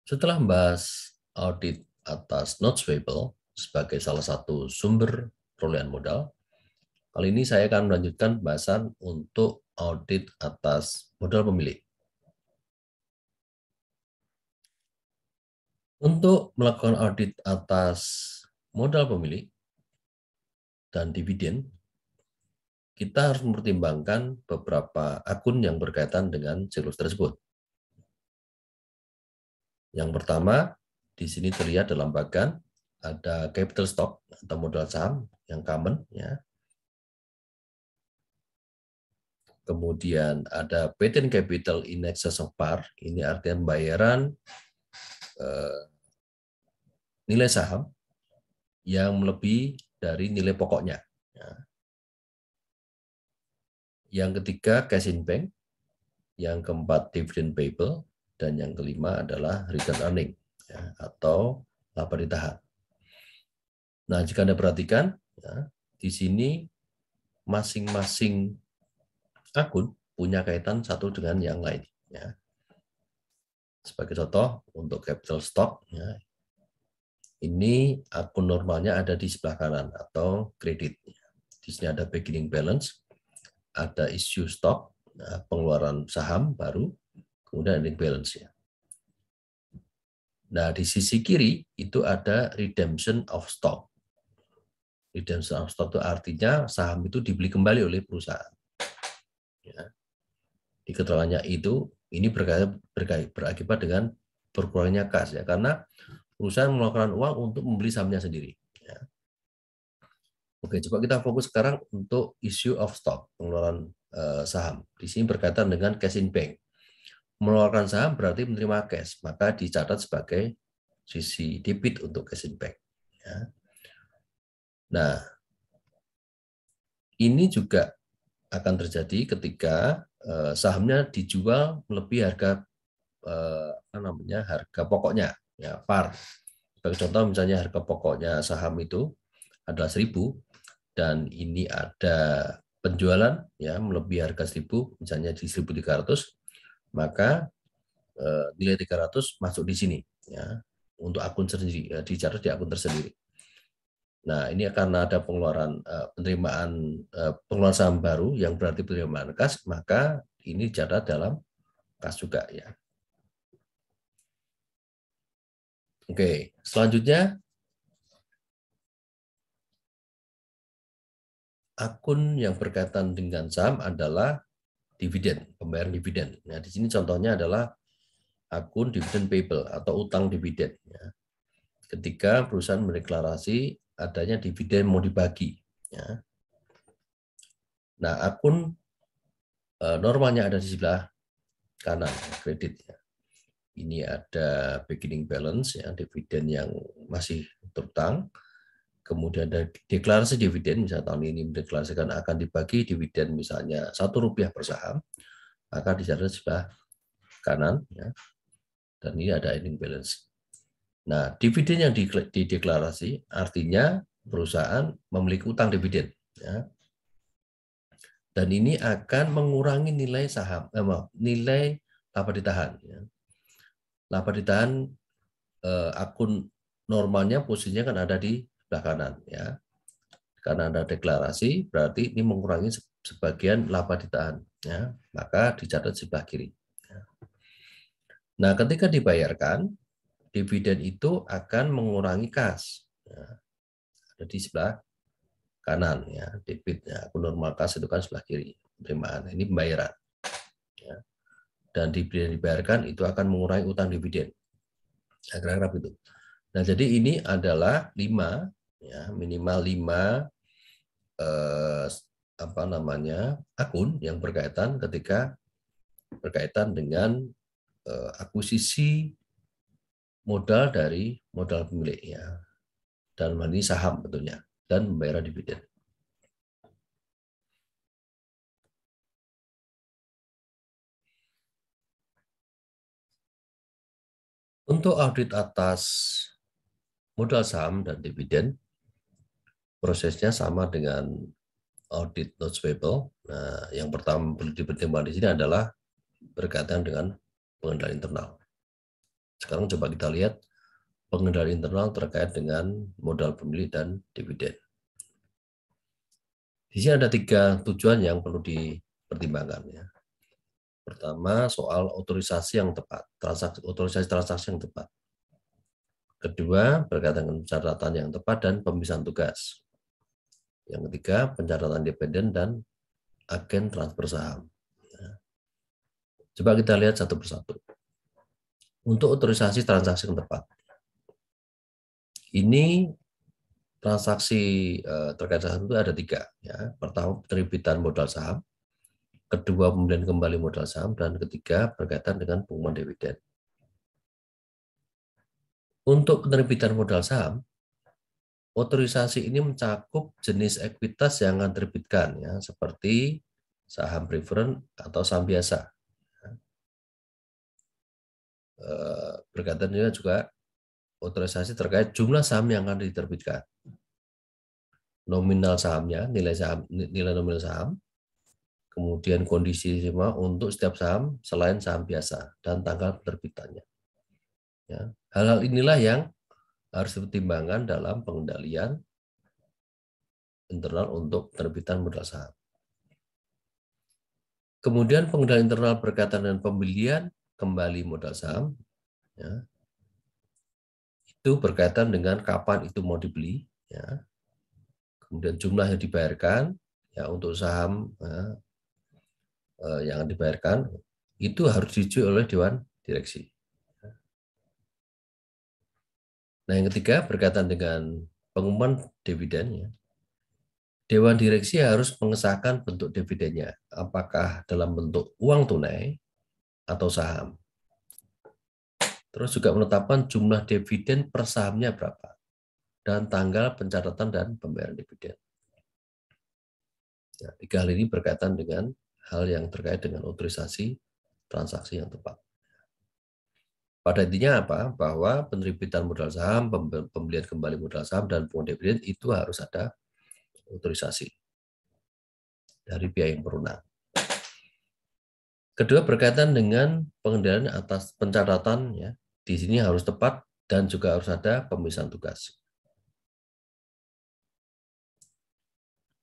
Setelah membahas audit atas notes payable sebagai salah satu sumber perolehan modal, kali ini saya akan melanjutkan pembahasan untuk audit atas modal pemilik. Untuk melakukan audit atas modal pemilik dan dividen, kita harus mempertimbangkan beberapa akun yang berkaitan dengan siklus tersebut. Yang pertama, di sini terlihat dalam bagan ada capital stock atau modal saham yang common, ya. Kemudian ada patent capital in excess of par, ini artinya pembayaran nilai saham yang melebihi dari nilai pokoknya. Ya. Yang ketiga cash in bank, yang keempat dividend payable, dan yang kelima adalah return earning, ya, atau laba ditahan. Nah, jika Anda perhatikan, ya, di sini masing-masing akun punya kaitan satu dengan yang lain. Ya. Sebagai contoh, untuk capital stock, ya, ini akun normalnya ada di sebelah kanan atau kredit. Di sini ada beginning balance, ada issue stock, pengeluaran saham baru, kemudian ending balance. Ya. Nah, di sisi kiri itu ada redemption of stock. Redemption of stock itu artinya saham itu dibeli kembali oleh perusahaan. Ya. Di keterangannya itu, ini berakibat dengan berkurangnya kas, ya, karena perusahaan mengeluarkan uang untuk membeli sahamnya sendiri. Ya. Oke, coba kita fokus sekarang untuk issue of stock, pengeluaran saham. Di sini berkaitan dengan cash in bank. Mengeluarkan saham berarti menerima cash, maka dicatat sebagai sisi debit untuk cash in bank. Ya. Nah, ini juga akan terjadi ketika sahamnya dijual melebihi harga harga pokoknya, ya, par. Sebagai contoh, misalnya harga pokoknya saham itu adalah 1.000 dan ini ada penjualan, ya, melebihi harga 1.000, misalnya di 1.300, maka nilai 300 masuk di sini, ya, untuk akun sendiri, ya, dicatat di akun tersendiri. Nah, ini karena ada pengeluaran pengeluaran saham baru yang berarti penerimaan kas, maka ini dicatat dalam kas juga, ya. Oke, selanjutnya akun yang berkaitan dengan saham adalah dividen, pembayaran dividen. Nah, di sini contohnya adalah akun dividen payable atau utang dividen. Ya. Ketika perusahaan mendeklarasi adanya dividen mau dibagi. Ya. Nah, akun normalnya ada di sebelah kanan, kredit. Ya. Ini ada beginning balance, ya, dividen yang masih terutang. Kemudian ada deklarasi dividen, misalnya tahun ini mendeklarasikan akan dibagi dividen misalnya Rp1 per saham, maka dicatat sebelah kanan, ya, dan ini ada ending balance. Nah, dividen yang dideklarasi artinya perusahaan memiliki utang dividen, ya, dan ini akan mengurangi nilai saham, nilai laba ditahan. Ya. Laba ditahan akun normalnya posisinya kan ada di sebelah kanan, ya. Karena ada deklarasi, berarti ini mengurangi sebagian laba ditahan, ya, maka dicatat sebelah kiri. Ya. Nah, ketika dibayarkan, dividen itu akan mengurangi kas, ya, ada di sebelah kanan, ya, debit, ya, akun normal kas itu kan sebelah kiri, penerimaan, ini pembayaran, ya. Dan dividen dibayarkan itu akan mengurangi utang dividen, ya, kira-kira begitu. Nah, jadi ini adalah 5, ya, minimal 5 akun yang berkaitan dengan akuisisi modal dari modal pemilik, ya, dan ini saham tentunya, dan membayar dividen. Untuk audit atas modal saham dan dividen, prosesnya sama dengan audit notes payable. Nah, yang pertama perlu dipertimbangkan di sini adalah berkaitan dengan pengendalian internal. Sekarang coba kita lihat pengendalian internal terkait dengan modal pemilik dan dividen. Di sini ada 3 tujuan yang perlu dipertimbangkan. Ya. Pertama, soal otorisasi yang tepat, otorisasi transaksi yang tepat. Kedua, berkaitan dengan pencatatan yang tepat dan pemisahan tugas. Yang ketiga, pencatatan independen dan agen transfer saham. Coba kita lihat satu persatu. Untuk otorisasi transaksi yang tepat, ini transaksi terkait saham itu ada 3. Ya. Pertama, penerbitan modal saham. Kedua, pembelian kembali modal saham. Dan ketiga, berkaitan dengan pengumuman dividen. Untuk penerbitan modal saham, otorisasi ini mencakup jenis ekuitas yang akan diterbitkan, ya, seperti saham preferred atau saham biasa. Berkaitan juga otorisasi terkait jumlah saham yang akan diterbitkan, nominal sahamnya, nilai nominal saham, kemudian kondisi untuk setiap saham selain saham biasa dan tanggal penerbitannya. Ya, hal-hal inilah yang harus dipertimbangkan dalam pengendalian internal untuk penerbitan modal saham. Kemudian pengendalian internal berkaitan dengan pembelian kembali modal saham, ya, itu berkaitan dengan kapan itu mau dibeli, ya. Kemudian jumlah yang dibayarkan, ya, untuk saham yang dibayarkan itu harus disetujui oleh Dewan Direksi. Nah, yang ketiga berkaitan dengan pengumuman dividen, ya. Dewan Direksi harus mengesahkan bentuk dividennya, apakah dalam bentuk uang tunai atau saham. Terus juga menetapkan jumlah dividen per sahamnya berapa, dan tanggal pencatatan dan pembayaran dividen. Nah, 3 hal ini berkaitan dengan hal yang terkait dengan otorisasi transaksi yang tepat. Pada intinya apa? Bahwa penerbitan modal saham, pembelian kembali modal saham, dan pengumuman dividen itu harus ada otorisasi dari pihak yang berwenang. Kedua, berkaitan dengan pengendalian atas pencatatan, ya, di sini harus tepat dan juga harus ada pemisahan tugas.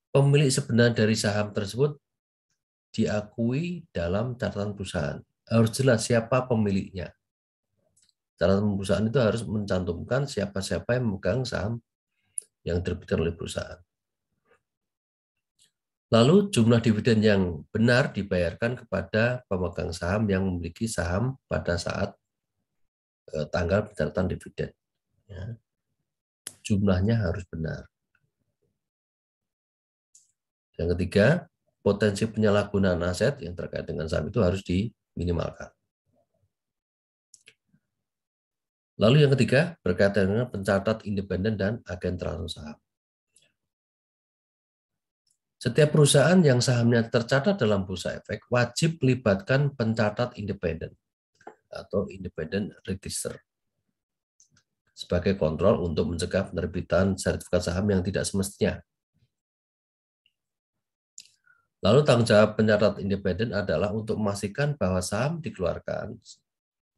Pemilik sebenar dari saham tersebut diakui dalam catatan perusahaan. Harus jelas siapa pemiliknya. Catatan perusahaan itu harus mencantumkan siapa-siapa yang memegang saham yang diterbitkan oleh perusahaan. Lalu jumlah dividen yang benar dibayarkan kepada pemegang saham yang memiliki saham pada saat tanggal pencatatan dividen. Ya. Jumlahnya harus benar. Yang ketiga, potensi penyalahgunaan aset yang terkait dengan saham itu harus diminimalkan. Lalu yang ketiga, berkaitan dengan pencatat independen dan agen transfer saham. Setiap perusahaan yang sahamnya tercatat dalam bursa efek wajib melibatkan pencatat independen atau independent register sebagai kontrol untuk mencegah penerbitan sertifikat saham yang tidak semestinya. Lalu tanggung jawab pencatat independen adalah untuk memastikan bahwa saham dikeluarkan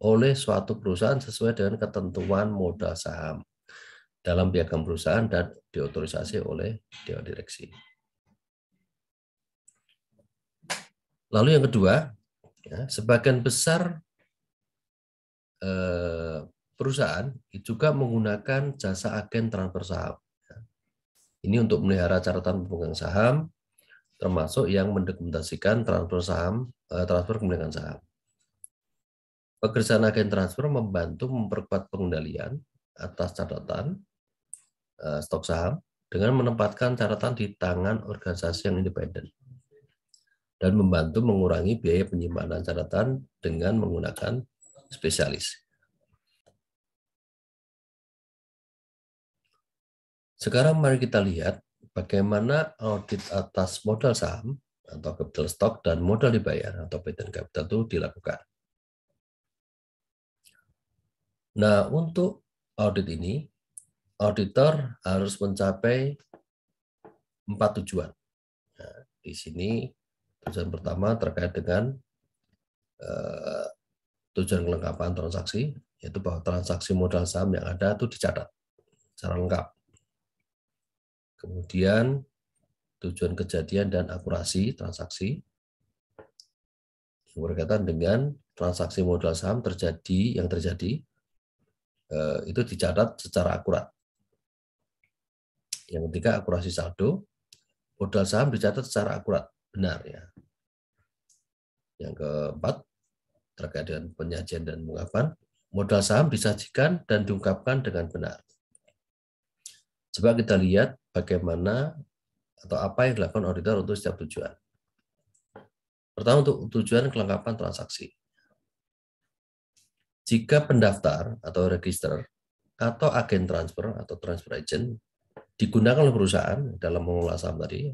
oleh suatu perusahaan sesuai dengan ketentuan modal saham dalam piagam perusahaan dan diotorisasi oleh Dewan Direksi. Lalu yang kedua, ya, sebagian besar perusahaan juga menggunakan jasa agen transfer saham. Ini untuk memelihara catatan pemegang saham, termasuk yang mendokumentasikan transfer saham, transfer kepemilikan saham. Pekerjaan agen transfer membantu memperkuat pengendalian atas catatan stok saham dengan menempatkan catatan di tangan organisasi yang independen dan membantu mengurangi biaya penyimpanan catatan dengan menggunakan spesialis. Sekarang mari kita lihat bagaimana audit atas modal saham atau capital stock dan modal dibayar atau paid-in capital itu dilakukan. Nah, untuk audit ini, auditor harus mencapai 4 tujuan. Nah, di sini tujuan pertama terkait dengan tujuan kelengkapan transaksi, yaitu bahwa transaksi modal saham yang ada itu dicatat secara lengkap. Kemudian tujuan kejadian dan akurasi transaksi yang berkaitan dengan transaksi modal saham yang terjadi itu dicatat secara akurat. Yang ketiga, akurasi saldo. Modal saham dicatat secara akurat, benar ya. Yang keempat, terkait dengan penyajian dan pengungkapan, modal saham disajikan dan diungkapkan dengan benar. Coba kita lihat bagaimana atau apa yang dilakukan auditor untuk setiap tujuan. Pertama, untuk tujuan kelengkapan transaksi. Jika pendaftar atau register atau agen transfer atau transfer agent digunakan oleh perusahaan dalam mengelola saham tadi,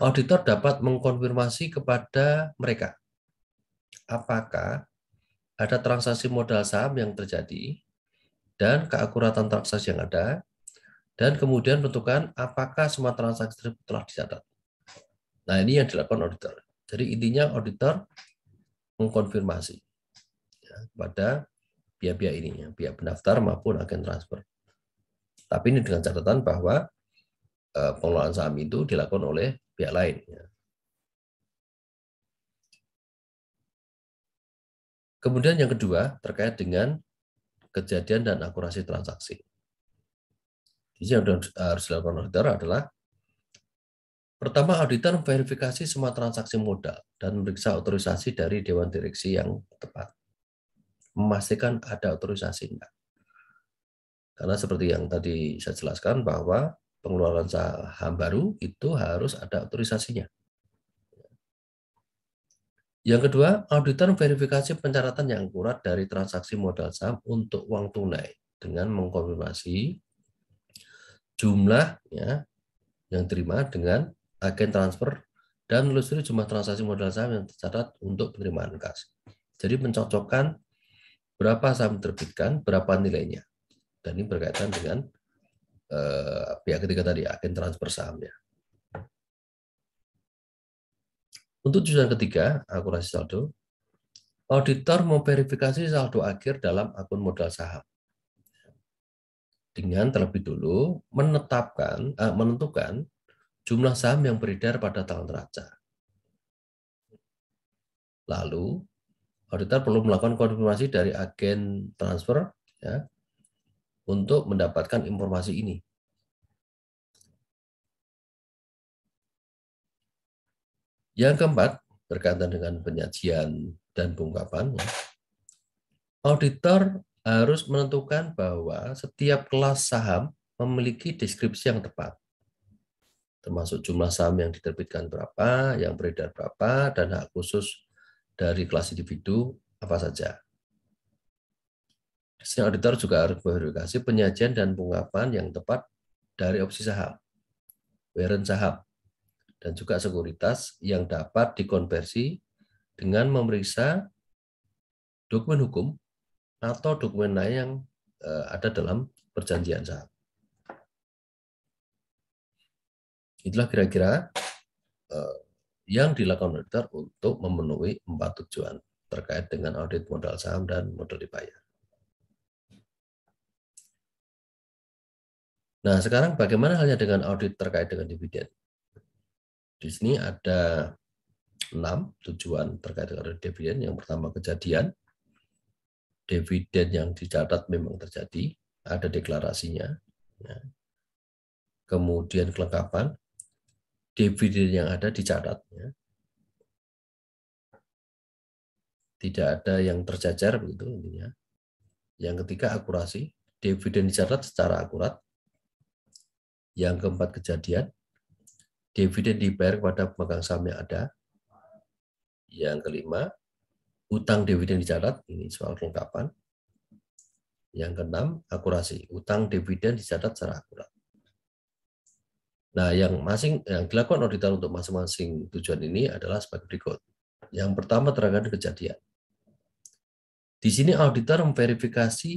auditor dapat mengkonfirmasi kepada mereka apakah ada transaksi modal saham yang terjadi dan keakuratan transaksi yang ada, dan kemudian menentukan apakah semua transaksi tersebut telah dicatat. Nah, ini yang dilakukan auditor. Jadi intinya auditor mengkonfirmasi ya, kepada pihak-pihak ini, ya, pihak pendaftar maupun agen transfer. Tapi ini dengan catatan bahwa pengelolaan saham itu dilakukan oleh pihak lain. Ya. Kemudian yang kedua terkait dengan kejadian dan akurasi transaksi. Yang harus dilakukan auditor adalah pertama, auditor memverifikasi semua transaksi modal dan memeriksa otorisasi dari Dewan Direksi yang tepat. Memastikan ada otorisasi enggak. Karena seperti yang tadi saya jelaskan bahwa pengeluaran saham baru itu harus ada otorisasinya. Yang kedua, auditor verifikasi pencatatan yang akurat dari transaksi modal saham untuk uang tunai dengan mengkonfirmasi jumlah ya, yang terima dengan agen transfer dan menelusuri jumlah transaksi modal saham yang tercatat untuk penerimaan kas. Jadi mencocokkan berapa saham diterbitkan, berapa nilainya. Dan ini berkaitan dengan pihak ketiga tadi, agen transfer sahamnya. Untuk tujuan ketiga, akurasi saldo, auditor memverifikasi saldo akhir dalam akun modal saham dengan terlebih dulu menentukan jumlah saham yang beredar pada tanggal neraca. Lalu, auditor perlu melakukan konfirmasi dari agen transfer ya, untuk mendapatkan informasi ini. Yang keempat, berkaitan dengan penyajian dan pengungkapan, auditor harus menentukan bahwa setiap kelas saham memiliki deskripsi yang tepat, termasuk jumlah saham yang diterbitkan berapa, yang beredar berapa, dan hak khusus dari kelas individu apa saja. Di sini auditor juga harus memverifikasi penyajian dan pengungkapan yang tepat dari opsi saham, warrant saham, dan juga sekuritas yang dapat dikonversi dengan memeriksa dokumen hukum atau dokumen lain yang ada dalam perjanjian saham. Itulah kira-kira yang dilakukan auditor untuk memenuhi 4 tujuan terkait dengan audit modal saham dan modal dibayar. Nah, sekarang bagaimana halnya dengan audit terkait dengan dividen? Di sini ada 6 tujuan terkait dengan dividen. Yang pertama, kejadian. Dividen yang dicatat memang terjadi, ada deklarasinya. Ya. Kemudian kelengkapan, dividen yang ada dicatat. Ya. Tidak ada yang tercecer begitu intinya. Yang ketiga, akurasi. Dividen dicatat secara akurat. Yang keempat, kejadian. Dividen dibayar kepada pemegang saham yang ada. Yang kelima, utang dividen dicatat, ini soal kelengkapan. Yang keenam, akurasi. Utang dividen dicatat secara akurat. Nah, yang dilakukan auditor untuk masing-masing tujuan ini adalah sebagai berikut. Yang pertama terkait dengan kejadian. Di sini auditor memverifikasi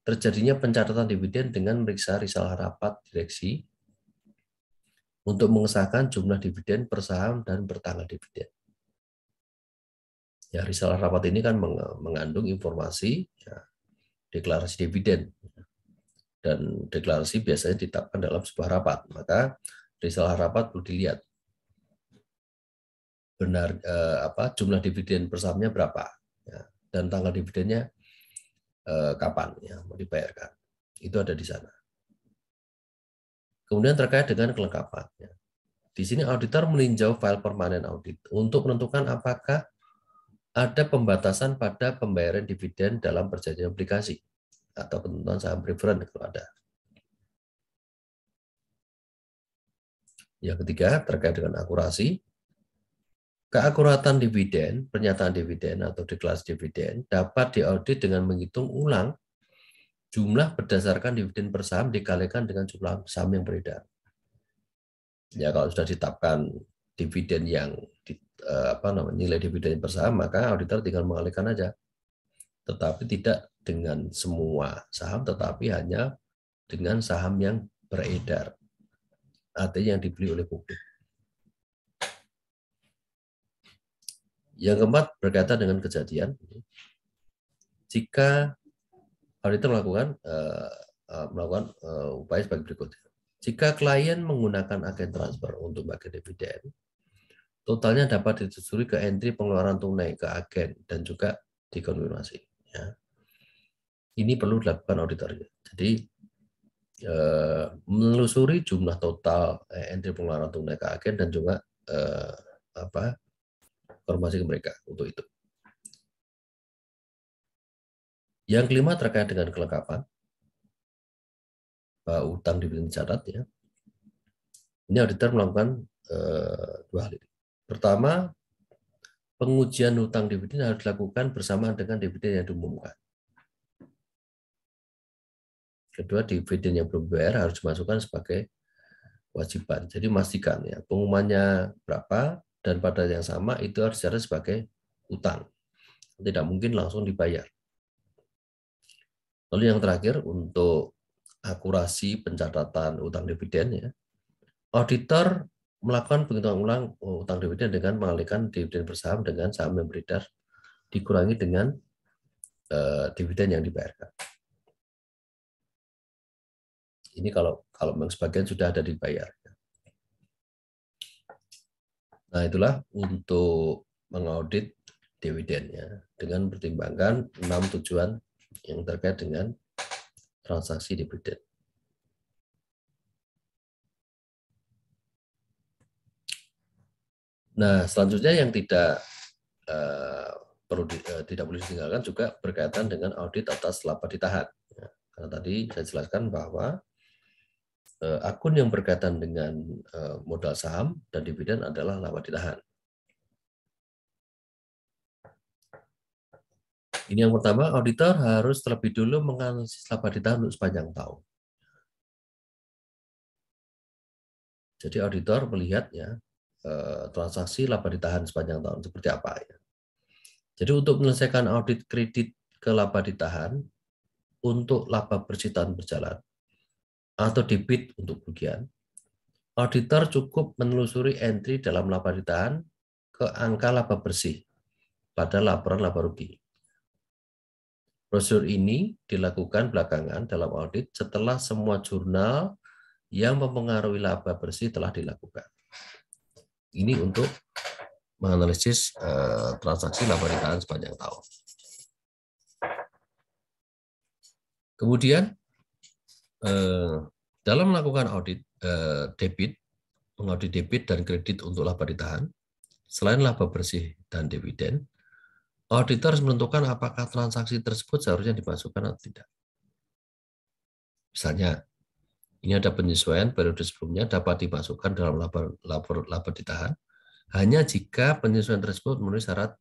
terjadinya pencatatan dividen dengan memeriksa risalah rapat direksi untuk mengesahkan jumlah dividen per saham dan bertanggal dividen. Ya, risalah rapat ini kan mengandung informasi ya, deklarasi dividen. Dan deklarasi biasanya ditetapkan dalam sebuah rapat. Maka risalah rapat perlu dilihat benar jumlah dividen per sahamnya berapa, ya, dan tanggal dividennya kapan ya mau dibayarkan. Itu ada di sana. Kemudian terkait dengan kelengkapan. Ya. Di sini auditor meninjau file permanen audit untuk menentukan apakah ada pembatasan pada pembayaran dividen dalam perjanjian obligasi atau ketentuan saham preferen kalau ada. Yang ketiga, terkait dengan akurasi. Keakuratan dividen, pernyataan dividen atau deklarasi dividen dapat diaudit dengan menghitung ulang jumlah berdasarkan dividen per saham dikalikan dengan jumlah saham yang beredar. Ya, kalau sudah ditetapkan dividen yang nilai dividen per saham, maka auditor tinggal mengalihkan aja. Tetapi tidak dengan semua saham, tetapi hanya dengan saham yang beredar, artinya yang dibeli oleh publik. Yang keempat berkaitan dengan kejadian. Jika auditor melakukan upaya sebagai berikut. Jika klien menggunakan agen transfer untuk bagi dividen, totalnya dapat ditelusuri ke entry pengeluaran tunai ke agen dan juga dikonfirmasi. Ya. Ini perlu dilakukan auditor. Jadi menelusuri jumlah total entry pengeluaran tunai ke agen dan juga informasi ke mereka untuk itu. Yang kelima terkait dengan kelengkapan utang dividen dicatat ya. Ini auditor melakukan dua hal ini. Pertama, pengujian hutang dividen harus dilakukan bersamaan dengan dividen yang diumumkan. Kedua, dividen yang belum dibayar harus dimasukkan sebagai kewajiban. Jadi memastikan ya pengumumannya berapa dan pada yang sama itu harus dicatat sebagai utang. Tidak mungkin langsung dibayar. Lalu yang terakhir untuk akurasi pencatatan utang dividen ya. Auditor melakukan penghitungan ulang utang dividen dengan mengalihkan dividen per saham dengan saham yang beredar dikurangi dengan dividen yang dibayarkan. Ini kalau memang sebagian sudah ada dibayar. Nah, itulah untuk mengaudit dividen ya, dengan pertimbangkan 6 tujuan yang terkait dengan transaksi dividen. Nah, selanjutnya yang tidak boleh ditinggalkan juga berkaitan dengan audit atas laba ditahan. Ya, karena tadi saya jelaskan bahwa akun yang berkaitan dengan modal saham dan dividen adalah laba ditahan. Ini yang pertama, auditor harus terlebih dulu menganalisis laba ditahan untuk sepanjang tahun. Jadi auditor melihat ya transaksi laba ditahan sepanjang tahun seperti apa ya. Jadi untuk menyelesaikan audit kredit ke laba ditahan untuk laba bersih tahun berjalan atau debit untuk kerugian, auditor cukup menelusuri entry dalam laba ditahan ke angka laba bersih pada laporan laba rugi. Prosedur ini dilakukan belakangan dalam audit setelah semua jurnal yang mempengaruhi laba bersih telah dilakukan. Ini untuk menganalisis transaksi laba ditahan sepanjang tahun. Kemudian dalam melakukan audit mengaudit debit dan kredit untuk laba ditahan, selain laba bersih dan dividen, auditor harus menentukan apakah transaksi tersebut seharusnya dimasukkan atau tidak. Misalnya, ini ada penyesuaian periode sebelumnya dapat dimasukkan dalam laba ditahan hanya jika penyesuaian tersebut memenuhi syarat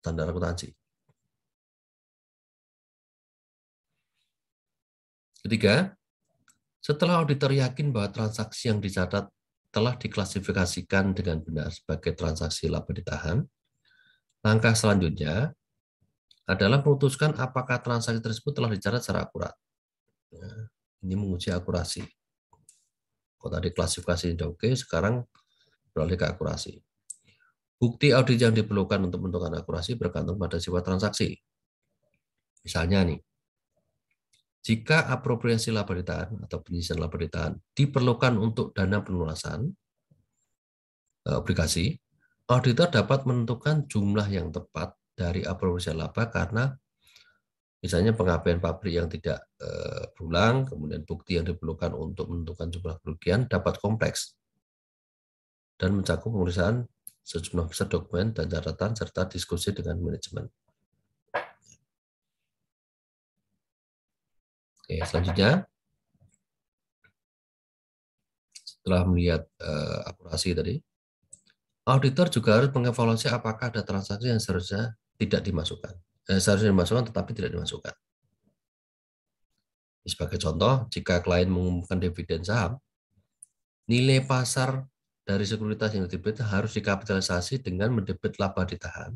standar akuntansi. Ketiga, setelah auditor yakin bahwa transaksi yang dicatat telah diklasifikasikan dengan benar sebagai transaksi laba ditahan, langkah selanjutnya adalah memutuskan apakah transaksi tersebut telah dicatat secara akurat. Nah, ini menguji akurasi. Kalau tadi klasifikasi sudah oke, sekarang beralih ke akurasi. Bukti audit yang diperlukan untuk menentukan akurasi bergantung pada sifat transaksi. Misalnya nih, jika apropriasi laba ditahan atau penyisihan laba ditahan diperlukan untuk dana pelunasan obligasi, auditor dapat menentukan jumlah yang tepat dari apropriasi laba karena misalnya pengabaian pabrik yang tidak berulang, kemudian bukti yang diperlukan untuk menentukan jumlah kerugian dapat kompleks dan mencakup pemeriksaan sejumlah besar dokumen dan catatan serta diskusi dengan manajemen. Oke, selanjutnya, setelah melihat akurasi tadi, auditor juga harus mengevaluasi apakah ada transaksi yang seharusnya tidak dimasukkan. Seharusnya dimasukkan tetapi tidak dimasukkan. Sebagai contoh, jika klien mengumumkan dividen saham, nilai pasar dari sekuritas yang didebit harus dikapitalisasi dengan mendebit laba ditahan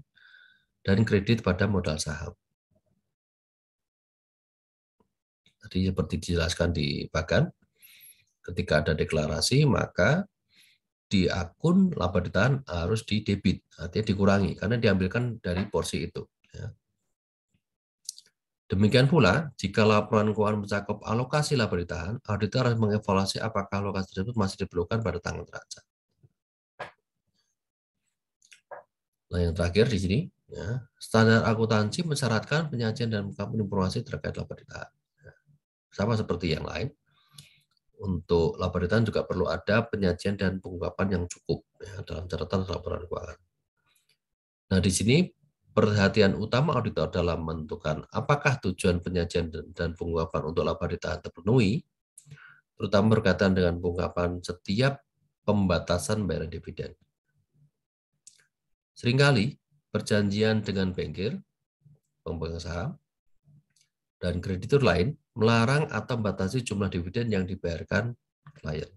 dan kredit pada modal saham. Tadi seperti dijelaskan di bagan, ketika ada deklarasi maka di akun laba ditahan harus didebit, artinya dikurangi karena diambilkan dari porsi itu. Demikian pula, jika laporan keuangan mencakup alokasi laba ditahan, auditor harus mengevaluasi apakah alokasi tersebut masih diperlukan pada tanggal transaksi. Nah, yang terakhir di sini, ya, standar akuntansi mensyaratkan penyajian dan pengungkapan informasi terkait laba ditahan. Sama seperti yang lain, untuk laba ditahan juga perlu ada penyajian dan pengungkapan yang cukup ya, dalam catatan laporan keuangan. Nah, di sini perhatian utama auditor dalam menentukan apakah tujuan penyajian dan pengungkapan untuk laba ditahan terpenuhi, terutama berkaitan dengan pengungkapan setiap pembatasan bayaran dividen. Seringkali perjanjian dengan bankir, pemegang saham, dan kreditur lain melarang atau membatasi jumlah dividen yang dibayarkan klien.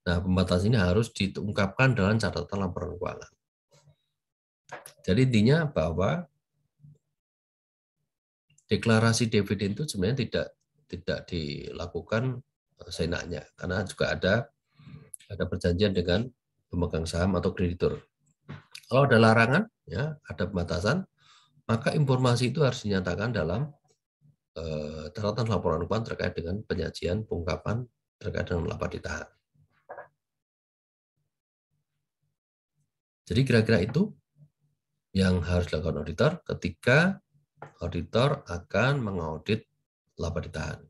Nah, pembatasan ini harus diungkapkan dalam catatan laporan keuangan. Jadi intinya bahwa deklarasi dividen itu sebenarnya tidak dilakukan seenaknya, karena juga ada perjanjian dengan pemegang saham atau kreditur. Kalau ada larangan, ya ada pembatasan, maka informasi itu harus dinyatakan dalam catatan laporan keuangan terkait dengan penyajian pengungkapan terkait dengan laba ditahan. Jadi kira-kira itu yang harus dilakukan auditor ketika auditor akan mengaudit laba ditahan.